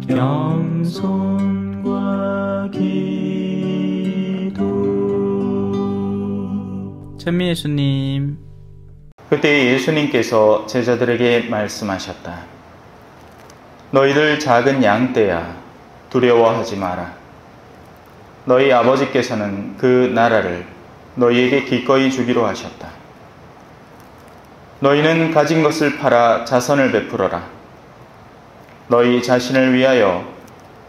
겸손과 기도. 찬미 예수님. 그때 예수님께서 제자들에게 말씀하셨다. 너희들 작은 양떼야, 두려워하지 마라. 너희 아버지께서는 그 나라를 너희에게 기꺼이 주기로 하셨다. 너희는 가진 것을 팔아 자선을 베풀어라. 너희 자신을 위하여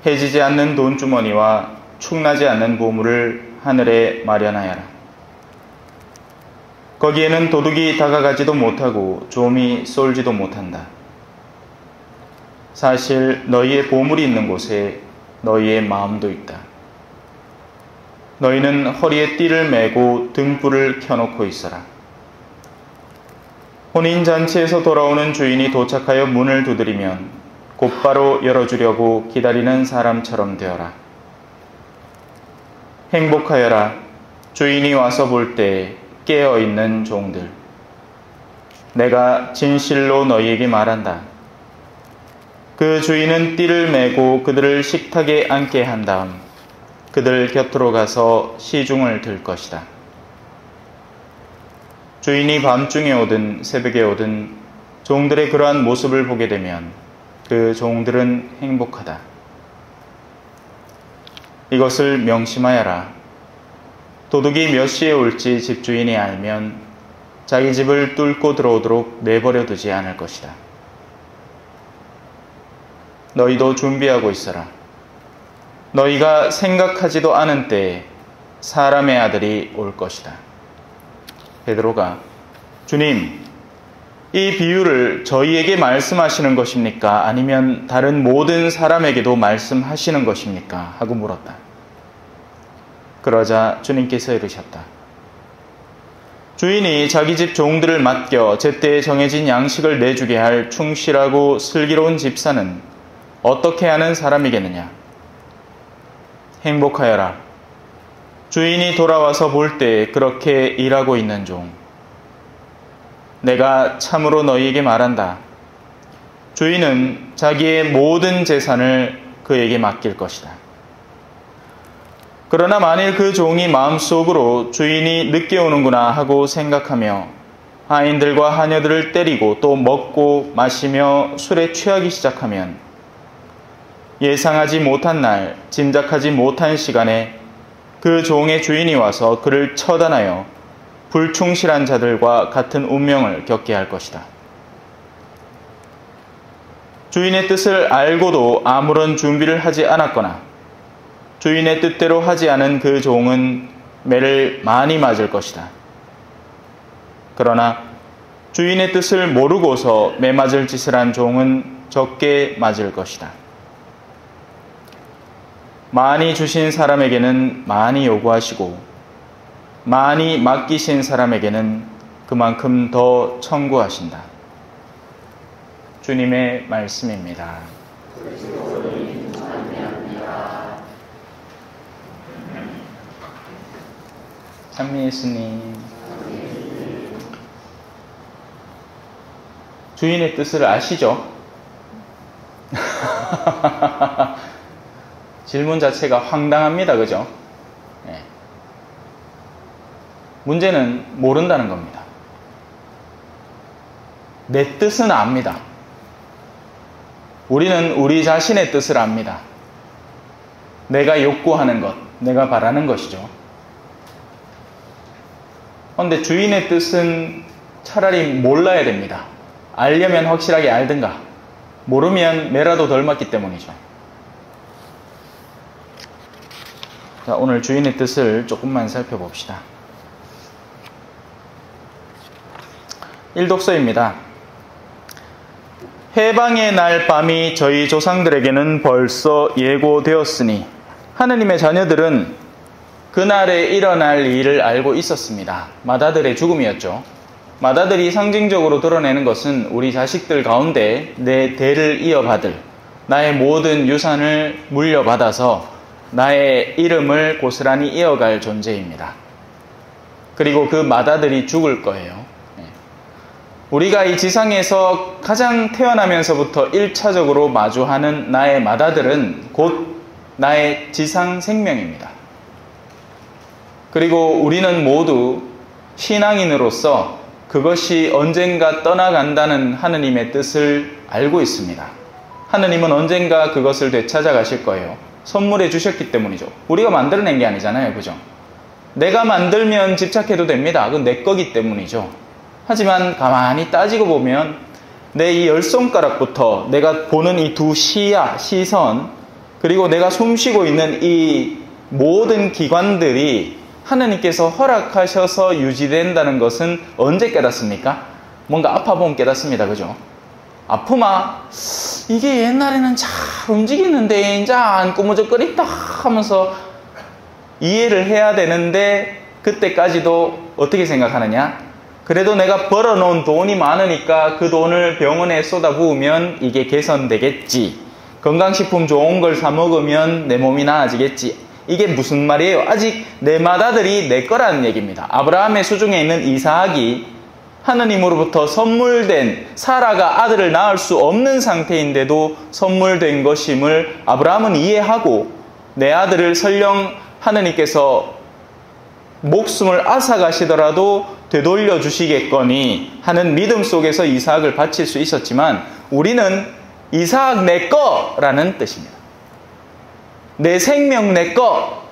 해지지 않는 돈주머니와 축나지 않는 보물을 하늘에 마련하여라. 거기에는 도둑이 다가가지도 못하고 좀이 쏠지도 못한다. 사실 너희의 보물이 있는 곳에 너희의 마음도 있다. 너희는 허리에 띠를 메고 등불을 켜놓고 있어라. 혼인잔치에서 돌아오는 주인이 도착하여 문을 두드리면 곧바로 열어주려고 기다리는 사람처럼 되어라. 행복하여라. 주인이 와서 볼 때 깨어있는 종들. 내가 진실로 너희에게 말한다. 그 주인은 띠를 메고 그들을 식탁에 앉게 한 다음 그들 곁으로 가서 시중을 들 것이다. 주인이 밤중에 오든 새벽에 오든 종들의 그러한 모습을 보게 되면 그 종들은 행복하다. 이것을 명심하여라. 도둑이 몇 시에 올지 집주인이 알면 자기 집을 뚫고 들어오도록 내버려 두지 않을 것이다. 너희도 준비하고 있어라. 너희가 생각하지도 않은 때에 사람의 아들이 올 것이다. 베드로가 주님, 이 비유를 저희에게 말씀하시는 것입니까? 아니면 다른 모든 사람에게도 말씀하시는 것입니까? 하고 물었다. 그러자 주님께서 이르셨다. 주인이 자기 집 종들을 맡겨 제때에 정해진 양식을 내주게 할 충실하고 슬기로운 집사는 어떻게 하는 사람이겠느냐? 행복하여라. 주인이 돌아와서 볼 때 그렇게 일하고 있는 종. 내가 참으로 너희에게 말한다. 주인은 자기의 모든 재산을 그에게 맡길 것이다. 그러나 만일 그 종이 마음속으로 주인이 늦게 오는구나 하고 생각하며 하인들과 하녀들을 때리고 또 먹고 마시며 술에 취하기 시작하면 예상하지 못한 날, 짐작하지 못한 시간에 그 종의 주인이 와서 그를 처단하여 불충실한 자들과 같은 운명을 겪게 할 것이다. 주인의 뜻을 알고도 아무런 준비를 하지 않았거나 주인의 뜻대로 하지 않은 그 종은 매를 많이 맞을 것이다. 그러나 주인의 뜻을 모르고서 매 맞을 짓을 한 종은 적게 맞을 것이다. 많이 주신 사람에게는 많이 요구하시고 많이 맡기신 사람에게는 그만큼 더 청구하신다. 주님의 말씀입니다. 찬미 예수님. 주인의 뜻을 아시죠? 질문 자체가 황당합니다. 그죠? 네. 문제는 모른다는 겁니다. 내 뜻은 압니다. 우리는 우리 자신의 뜻을 압니다. 내가 욕구하는 것, 내가 바라는 것이죠. 그런데 주인의 뜻은 차라리 몰라야 됩니다. 알려면 확실하게 알든가, 모르면 매라도 덜 맞기 때문이죠. 자, 오늘 주인의 뜻을 조금만 살펴봅시다. 1독서입니다. 해방의 날 밤이 저희 조상들에게는 벌써 예고되었으니 하느님의 자녀들은 그날에 일어날 일을 알고 있었습니다. 맏아들의 죽음이었죠. 맏아들이 상징적으로 드러내는 것은 우리 자식들 가운데 내 대를 이어받을 나의 모든 유산을 물려받아서 나의 이름을 고스란히 이어갈 존재입니다. 그리고 그 맏아들이 죽을 거예요. 우리가 이 지상에서 가장 태어나면서부터 1차적으로 마주하는 나의 맏아들은 곧 나의 지상 생명입니다. 그리고 우리는 모두 신앙인으로서 그것이 언젠가 떠나간다는 하느님의 뜻을 알고 있습니다. 하느님은 언젠가 그것을 되찾아 가실 거예요. 선물해 주셨기 때문이죠. 우리가 만들어낸 게 아니잖아요. 그죠? 내가 만들면 집착해도 됩니다. 그건 내 거기 때문이죠. 하지만 가만히 따지고 보면 내 이 10손가락부터 내가 보는 이 두 시선, 그리고 내가 숨쉬고 있는 이 모든 기관들이 하느님께서 허락하셔서 유지된다는 것은 언제 깨닫습니까? 뭔가 아파보면 깨닫습니다. 그죠? 아프마 이게 옛날에는 잘 움직이는데 이제 안 꾸무적거린다 하면서 이해를 해야 되는데, 그때까지도 어떻게 생각하느냐? 그래도 내가 벌어놓은 돈이 많으니까 그 돈을 병원에 쏟아부으면 이게 개선되겠지. 건강식품 좋은 걸 사 먹으면 내 몸이 나아지겠지. 이게 무슨 말이에요? 아직 내 맏아들이 내 거라는 얘기입니다. 아브라함의 수중에 있는 이삭이 하느님으로부터 선물된, 사라가 아들을 낳을 수 없는 상태인데도 선물된 것임을 아브라함은 이해하고, 내 아들을 설령 하느님께서 목숨을 앗아가시더라도 되돌려 주시겠거니 하는 믿음 속에서 이삭을 바칠 수 있었지만, 우리는 이삭 내 거라는 뜻입니다. 내 생명 내 거.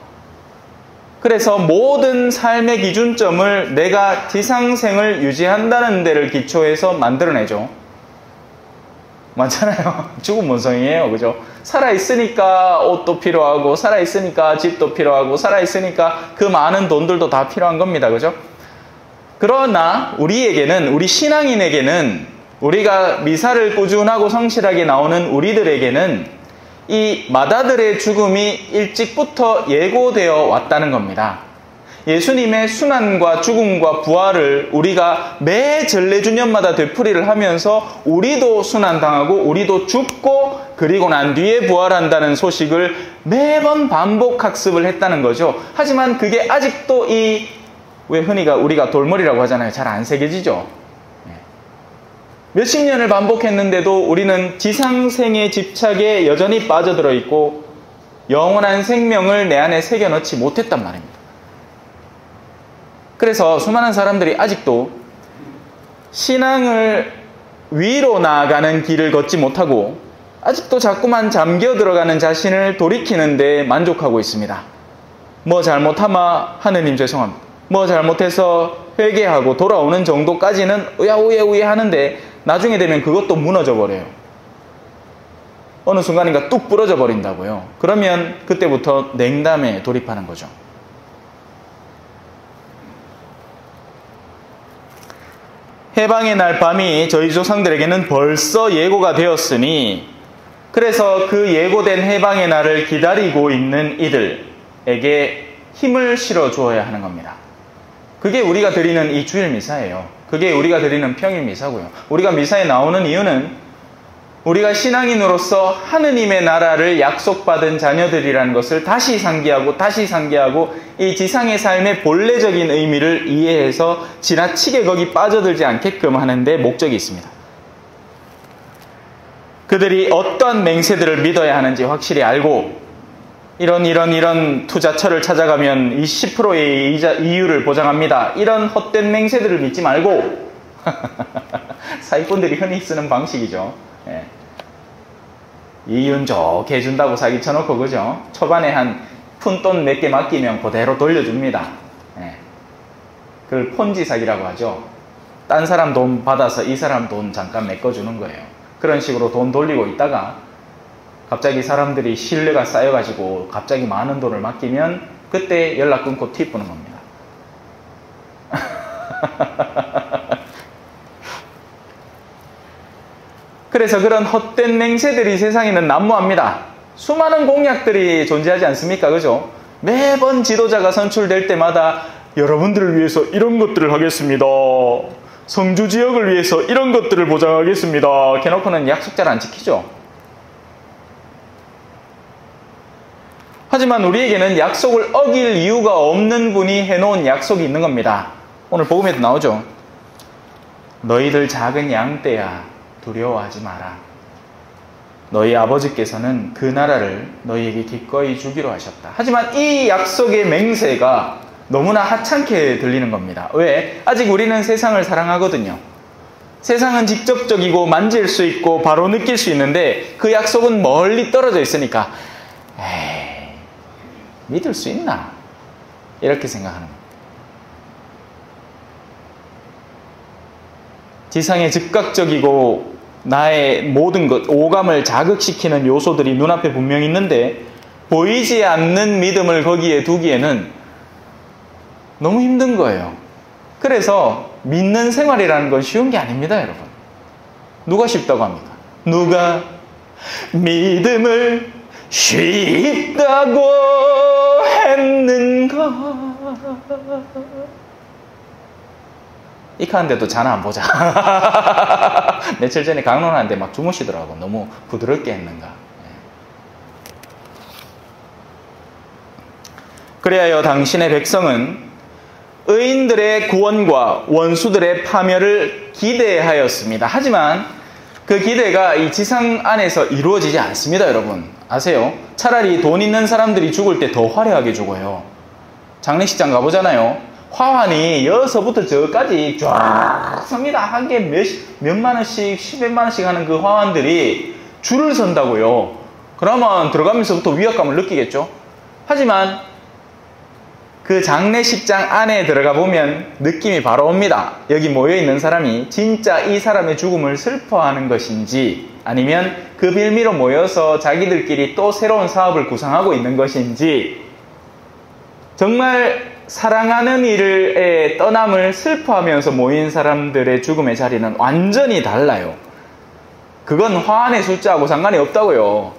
그래서 모든 삶의 기준점을 내가 지상생을 유지한다는 데를 기초해서 만들어내죠. 맞잖아요. 죽은 원성이에요. 그죠? 살아있으니까 옷도 필요하고, 살아있으니까 집도 필요하고, 살아있으니까 그 많은 돈들도 다 필요한 겁니다. 그죠? 그러나 우리에게는, 우리 신앙인에게는, 우리가 미사를 꾸준하고 성실하게 나오는 우리들에게는 이 맏아들의 죽음이 일찍부터 예고되어 왔다는 겁니다. 예수님의 순환과 죽음과 부활을 우리가 매 전래주년마다 되풀이를 하면서 우리도 순환당하고 우리도 죽고 그리고 난 뒤에 부활한다는 소식을 매번 반복 학습을 했다는 거죠. 하지만 그게 아직도 왜 흔히가 우리가 돌머리라고 하잖아요. 잘 안 새겨지죠. 몇십 년을 반복했는데도 우리는 지상생의 집착에 여전히 빠져들어 있고 영원한 생명을 내 안에 새겨넣지 못했단 말입니다. 그래서 수많은 사람들이 아직도 신앙을 위로 나아가는 길을 걷지 못하고 아직도 자꾸만 잠겨 들어가는 자신을 돌이키는데 만족하고 있습니다. 뭐 잘못하면 하느님 죄송합니다. 뭐 잘못해서 회개하고 돌아오는 정도까지는 으야우야우야 하는데 나중에 되면 그것도 무너져 버려요. 어느 순간인가 뚝 부러져 버린다고요. 그러면 그때부터 냉담에 돌입하는 거죠. 해방의 날 밤이 저희 조상들에게는 벌써 예고가 되었으니, 그래서 그 예고된 해방의 날을 기다리고 있는 이들에게 힘을 실어 주어야 하는 겁니다. 그게 우리가 드리는 이 주일 미사예요. 그게 우리가 드리는 평일 미사고요. 우리가 미사에 나오는 이유는 우리가 신앙인으로서 하느님의 나라를 약속받은 자녀들이라는 것을 다시 상기하고 이 지상의 삶의 본래적인 의미를 이해해서 지나치게 거기 빠져들지 않게끔 하는 데 목적이 있습니다. 그들이 어떤 맹세들을 믿어야 하는지 확실히 알고, 이런 투자처를 찾아가면 20%의 이율을 보장합니다. 이런 헛된 맹세들을 믿지 말고 사기꾼들이 흔히 쓰는 방식이죠. 예. 이윤 좋게 해준다고 사기 쳐놓고, 그죠? 초반에 한 푼돈 몇 개 맡기면 그대로 돌려줍니다. 예. 그걸 폰지 사기라고 하죠. 딴 사람 돈 받아서 이 사람 돈 잠깐 메꿔주는 거예요. 그런 식으로 돈 돌리고 있다가 갑자기 사람들이 신뢰가 쌓여가지고 갑자기 많은 돈을 맡기면 그때 연락 끊고 팁 부는 겁니다. 그래서 그런 헛된 맹세들이 세상에는 난무합니다. 수많은 공약들이 존재하지 않습니까? 그죠? 매번 지도자가 선출될 때마다 여러분들을 위해서 이런 것들을 하겠습니다. 성주 지역을 위해서 이런 것들을 보장하겠습니다. 해놓고는 약속 잘 안 지키죠? 하지만 우리에게는 약속을 어길 이유가 없는 분이 해놓은 약속이 있는 겁니다. 오늘 복음에도 나오죠. 너희들 작은 양떼야 두려워하지 마라. 너희 아버지께서는 그 나라를 너희에게 기꺼이 주기로 하셨다. 하지만 이 약속의 맹세가 너무나 하찮게 들리는 겁니다. 왜? 아직 우리는 세상을 사랑하거든요. 세상은 직접적이고 만질 수 있고 바로 느낄 수 있는데 그 약속은 멀리 떨어져 있으니까 에이, 믿을 수 있나? 이렇게 생각하는 겁니다. 지상에 즉각적이고 나의 모든 것, 오감을 자극시키는 요소들이 눈앞에 분명히 있는데 보이지 않는 믿음을 거기에 두기에는 너무 힘든 거예요. 그래서 믿는 생활이라는 건 쉬운 게 아닙니다, 여러분. 누가 쉽다고 합니까? 누가 믿음을 쉽다고 했는가? 익하는데도 자나 안 보자. 며칠 전에 강론하는데 막 주무시더라고. 너무 부드럽게 했는가. 그리하여 당신의 백성은 의인들의 구원과 원수들의 파멸을 기대하였습니다. 하지만 그 기대가 이 지상 안에서 이루어지지 않습니다, 여러분. 아세요? 차라리 돈 있는 사람들이 죽을 때 더 화려하게 죽어요. 장례식장 가보잖아요. 화환이 여기서부터 저까지 쫙 섭니다. 한 개 몇만 원씩, 10몇만 원씩 하는 그 화환들이 줄을 선다고요. 그러면 들어가면서부터 위압감을 느끼겠죠. 하지만 그 장례식장 안에 들어가 보면 느낌이 바로 옵니다. 여기 모여있는 사람이 진짜 이 사람의 죽음을 슬퍼하는 것인지 아니면 그 빌미로 모여서 자기들끼리 또 새로운 사업을 구상하고 있는 것인지 정말 사랑하는 이를 떠남을 슬퍼하면서 모인 사람들의 죽음의 자리는 완전히 달라요. 그건 화환의 숫자하고 상관이 없다고요.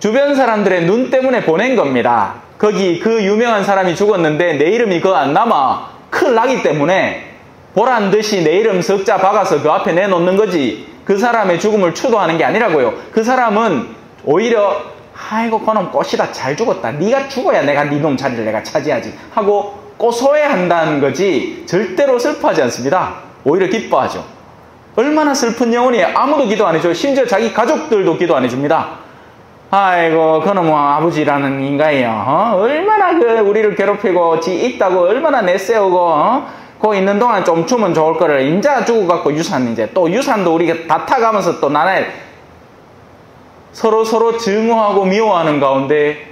주변 사람들의 눈 때문에 보낸 겁니다. 거기 그 유명한 사람이 죽었는데 내 이름이 그거 안 남아 큰일 나기 때문에 보란 듯이 내 이름 석자 박아서 그 앞에 내놓는 거지 그 사람의 죽음을 추도하는 게 아니라고요. 그 사람은 오히려 아이고 그놈 꽃이다 잘 죽었다. 네가 죽어야 내가 네 놈 자리를 내가 차지하지 하고 고소해한다는 거지 절대로 슬퍼하지 않습니다. 오히려 기뻐하죠. 얼마나 슬픈 영혼이에요. 아무도 기도 안 해줘요. 심지어 자기 가족들도 기도 안 해줍니다. 아이고 그놈 아버지라는 인간이요. 얼마나 그 우리를 괴롭히고 지 있다고 얼마나 내세우고 거 있는 동안 좀 주면 좋을 거를 인자 죽어갖고 유산 이제 또 유산도 우리가 다 타가면서 또 나눠 서로 증오하고 미워하는 가운데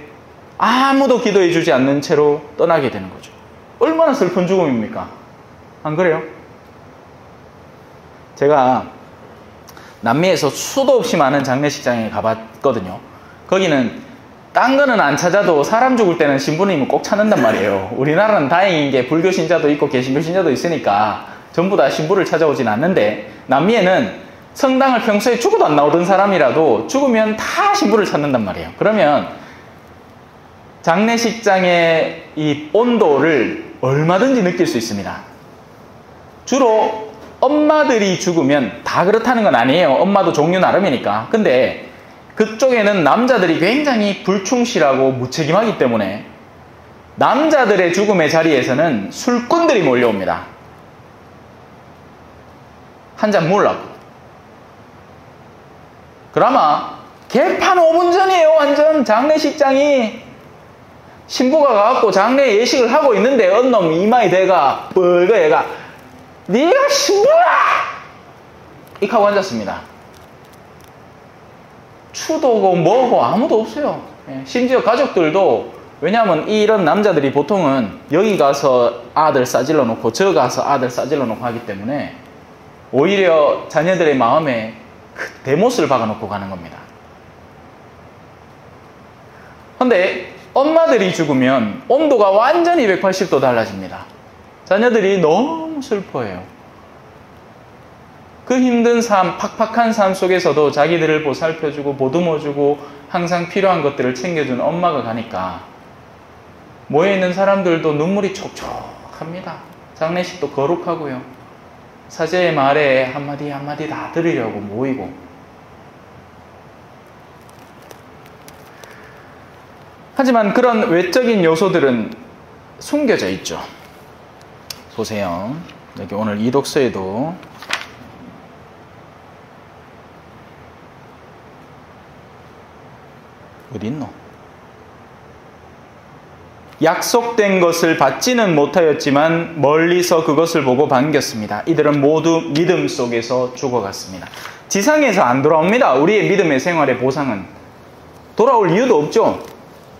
아무도 기도해 주지 않는 채로 떠나게 되는 거죠. 얼마나 슬픈 죽음입니까? 안 그래요? 제가 남미에서 수도 없이 많은 장례식장에 가봤거든요. 거기는 딴 거는 안 찾아도 사람 죽을 때는 신부님은 꼭 찾는단 말이에요. 우리나라는 다행인 게 불교 신자도 있고 개신교 신자도 있으니까 전부 다 신부를 찾아오진 않는데 남미에는 성당을 평소에 죽어도 안 나오던 사람이라도 죽으면 다 신부를 찾는단 말이에요. 그러면 장례식장의 이 온도를 얼마든지 느낄 수 있습니다. 주로 엄마들이 죽으면 다 그렇다는 건 아니에요. 엄마도 종류 나름이니까. 근데 그쪽에는 남자들이 굉장히 불충실하고 무책임하기 때문에 남자들의 죽음의 자리에서는 술꾼들이 몰려옵니다. 한 잔 몰라고. 그나마 개판 5분 전이에요. 완전 장례식장이 신부가 가갖고 장례 예식을 하고 있는데 언놈 이마에 대가 뻘거 얘가 네가 신부야! 이렇게 하고 앉았습니다. 추도고 뭐고 아무도 없어요. 심지어 가족들도 왜냐하면 이런 남자들이 보통은 여기 가서 아들 싸질러 놓고 저 가서 아들 싸질러 놓고 하기 때문에 오히려 자녀들의 마음에 대못을 박아놓고 가는 겁니다. 근데 엄마들이 죽으면 온도가 완전히 180도 달라집니다. 자녀들이 너무 슬퍼해요. 그 힘든 삶, 팍팍한 삶 속에서도 자기들을 보살펴주고 보듬어주고 항상 필요한 것들을 챙겨준 엄마가 가니까 모여있는 사람들도 눈물이 촉촉합니다. 장례식도 거룩하고요. 사제의 말에 한마디 한마디 다 들으려고 모이고. 하지만 그런 외적인 요소들은 숨겨져 있죠. 보세요. 여기 오늘 이독서에도 어디 있노? 약속된 것을 받지는 못하였지만 멀리서 그것을 보고 반겼습니다. 이들은 모두 믿음 속에서 죽어갔습니다. 지상에서 안 돌아옵니다. 우리의 믿음의 생활의 보상은. 돌아올 이유도 없죠.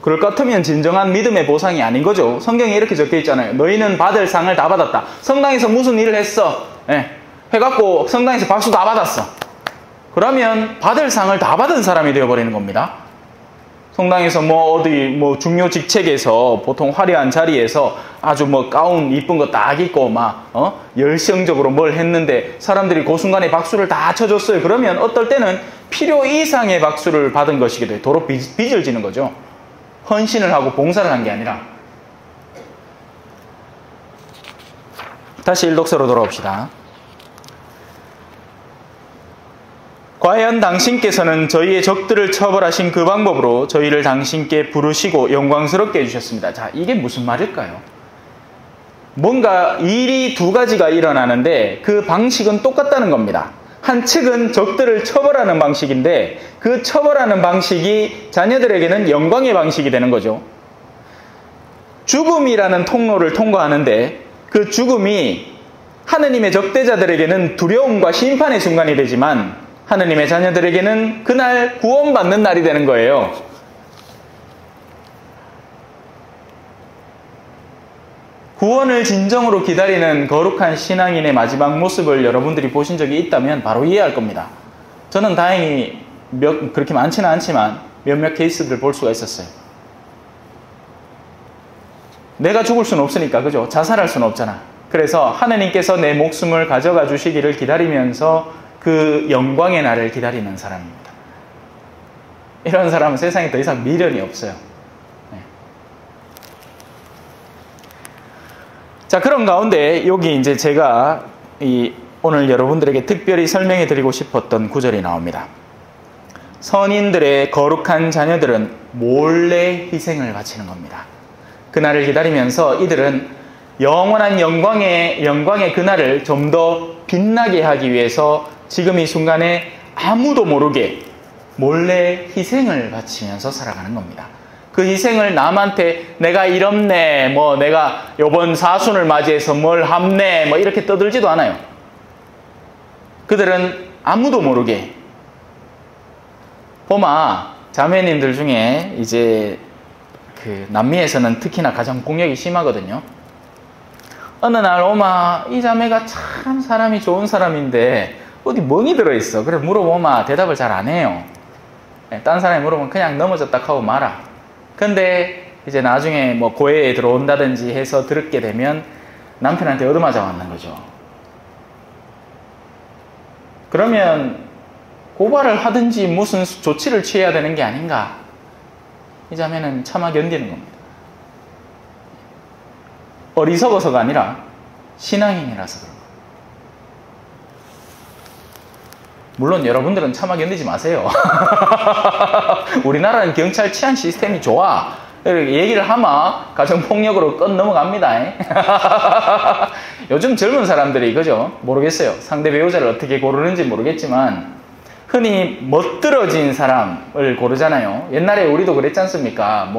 그럴 것 같으면 진정한 믿음의 보상이 아닌 거죠. 성경에 이렇게 적혀 있잖아요. 너희는 받을 상을 다 받았다. 성당에서 무슨 일을 했어? 해갖고 성당에서 박수 다 받았어. 그러면 받을 상을 다 받은 사람이 되어버리는 겁니다. 성당에서 어디 중요 직책에서 보통 화려한 자리에서 아주 가운 이쁜 거 딱 입고 열성적으로 뭘 했는데 사람들이 그 순간에 박수를 다 쳐줬어요. 그러면 어떨 때는 필요 이상의 박수를 받은 것이기도 해요. 도로 빚을 지는 거죠. 헌신을 하고 봉사를 한 게 아니라. 다시 일독서로 돌아옵시다. 과연 당신께서는 저희의 적들을 처벌하신 그 방법으로 저희를 당신께 부르시고 영광스럽게 해주셨습니다. 자, 이게 무슨 말일까요? 뭔가 일이 두 가지가 일어나는데 그 방식은 똑같다는 겁니다. 한 측은 적들을 처벌하는 방식인데 그 처벌하는 방식이 자녀들에게는 영광의 방식이 되는 거죠. 죽음이라는 통로를 통과하는데 그 죽음이 하느님의 적대자들에게는 두려움과 심판의 순간이 되지만 하느님의 자녀들에게는 그날 구원받는 날이 되는 거예요. 구원을 진정으로 기다리는 거룩한 신앙인의 마지막 모습을 여러분들이 보신 적이 있다면 바로 이해할 겁니다. 저는 다행히 그렇게 많지는 않지만 몇몇 케이스들을 볼 수가 있었어요. 내가 죽을 수는 없으니까, 그죠? 자살할 수는 없잖아. 그래서 하느님께서 내 목숨을 가져가 주시기를 기다리면서 그 영광의 날을 기다리는 사람입니다. 이런 사람은 세상에 더 이상 미련이 없어요. 자, 그런 가운데 여기 이제 제가 오늘 여러분들에게 특별히 설명해 드리고 싶었던 구절이 나옵니다. 선인들의 거룩한 자녀들은 몰래 희생을 바치는 겁니다. 그날을 기다리면서 이들은 영원한 영광의 그날을 좀 더 빛나게 하기 위해서 지금 이 순간에 아무도 모르게 몰래 희생을 바치면서 살아가는 겁니다. 그 희생을 남한테 내가 이렇네, 내가 요번 사순을 맞이해서 뭘 함네, 이렇게 떠들지도 않아요. 그들은 아무도 모르게. 보마, 자매님들 중에 이제 그 남미에서는 특히나 가정폭력이 심하거든요. 어느 날 오마, 이 자매가 참 사람이 좋은 사람인데 어디 멍이 들어있어. 그래 물어보마 대답을 잘 안 해요. 딴 사람이 물어보면 그냥 넘어졌다 하고 말아. 근데 이제 나중에 고해에 들어온다든지 해서 들었게 되면 남편한테 얻어맞아 왔는 거죠. 그러면 고발을 하든지 무슨 조치를 취해야 되는 게 아닌가. 이 자매는 참아 견디는 겁니다. 어리석어서가 아니라 신앙인이라서 그런 거예요. 물론 여러분들은 참아 견디지 마세요. 우리나라는 경찰 치안 시스템이 좋아. 이렇게 얘기를 하면 가정폭력으로 끝 넘어갑니다. 요즘 젊은 사람들이 그죠? 모르겠어요. 상대 배우자를 어떻게 고르는지 모르겠지만 흔히 멋들어진 사람을 고르잖아요. 옛날에 우리도 그랬지 않습니까?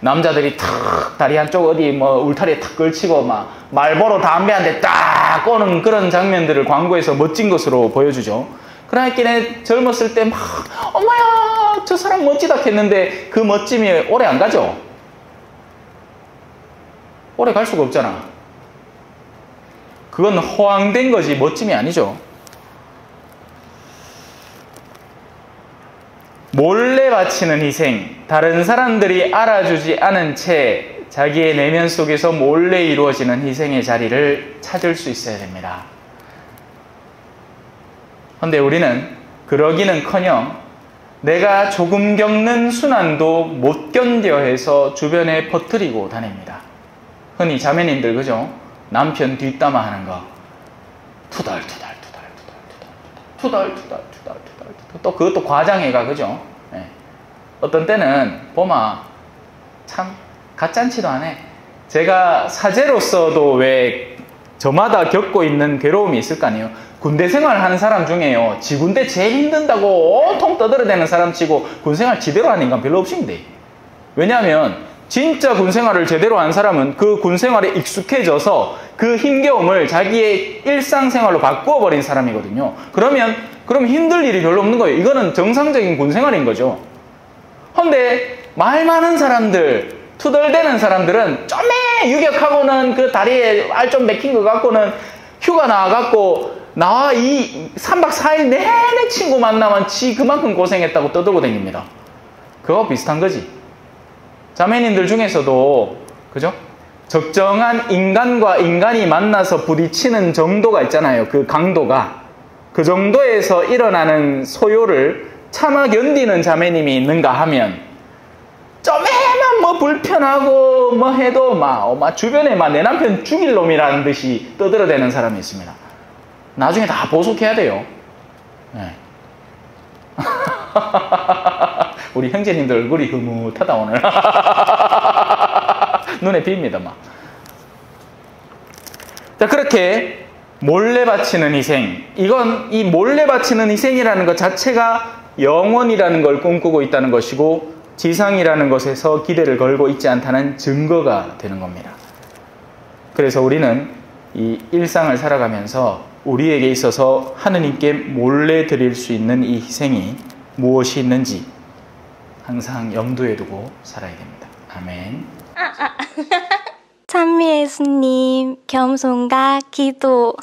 남자들이 탁 다리 한쪽 어디 울타리에 탁 걸치고 말보로 담배 한 대 딱 꼬는 그런 장면들을 광고에서 멋진 것으로 보여주죠. 그러니까 걔네 젊었을 때 어머야 저 사람 멋지다 했는데 그 멋짐이 오래 안 가죠. 오래 갈 수가 없잖아. 그건 허황된 거지 멋짐이 아니죠. 몰래 바치는 희생, 다른 사람들이 알아주지 않은 채 자기의 내면 속에서 몰래 이루어지는 희생의 자리를 찾을 수 있어야 됩니다. 그런데 우리는 그러기는커녕 내가 조금 겪는 순환도 못 견뎌 해서 주변에 퍼뜨리고 다닙니다. 흔히 자매님들 그죠? 남편 뒷담화 하는 거 투덜투덜 또 그것도 과장해가 그죠? 네. 어떤 때는 보마 참 가짠치도 안 해. 제가 사제로서도 왜 저마다 겪고 있는 괴로움이 있을 거 아니에요. 군대 생활 하는 사람 중에요, 지 군대 제일 힘든다고 온통 떠들어대는 사람 치고 군 생활 제대로 하는 인간 별로 없습니다. 왜냐하면 진짜 군 생활을 제대로 한 사람은 그 군 생활에 익숙해져서 그 힘겨움을 자기의 일상생활로 바꾸어 버린 사람이거든요. 그럼 힘들 일이 별로 없는 거예요. 이거는 정상적인 군 생활인 거죠. 근데 말 많은 사람들, 투덜대는 사람들은 좀에 유격하고는 그 다리에 알 좀 맥힌 거 갖고는 휴가 나와갖고 나와 이 3박 4일 내내 친구 만나면 지 그만큼 고생했다고 떠들고 다닙니다. 그거 비슷한 거지. 자매님들 중에서도 그죠? 적정한 인간과 인간이 만나서 부딪히는 정도가 있잖아요. 그 강도가. 그 정도에서 일어나는 소요를 참아 견디는 자매님이 있는가 하면 좀에만 뭐 불편하고 뭐 해도 막 주변에 막 내 남편 죽일 놈이라는 듯이 떠들어대는 사람이 있습니다. 나중에 다 보속해야 돼요. 네. 우리 형제님들 얼굴이 흐뭇하다 오늘. 눈에 빕니다 막. 자, 그렇게 몰래 바치는 희생. 이 몰래 바치는 희생이라는 것 자체가 영원이라는 걸 꿈꾸고 있다는 것이고 지상이라는 것에서 기대를 걸고 있지 않다는 증거가 되는 겁니다. 그래서 우리는 이 일상을 살아가면서 우리에게 있어서 하느님께 몰래 드릴 수 있는 이 희생이 무엇이 있는지 항상 염두에 두고 살아야 됩니다. 아멘. 찬미 예수님, 겸손과 기도.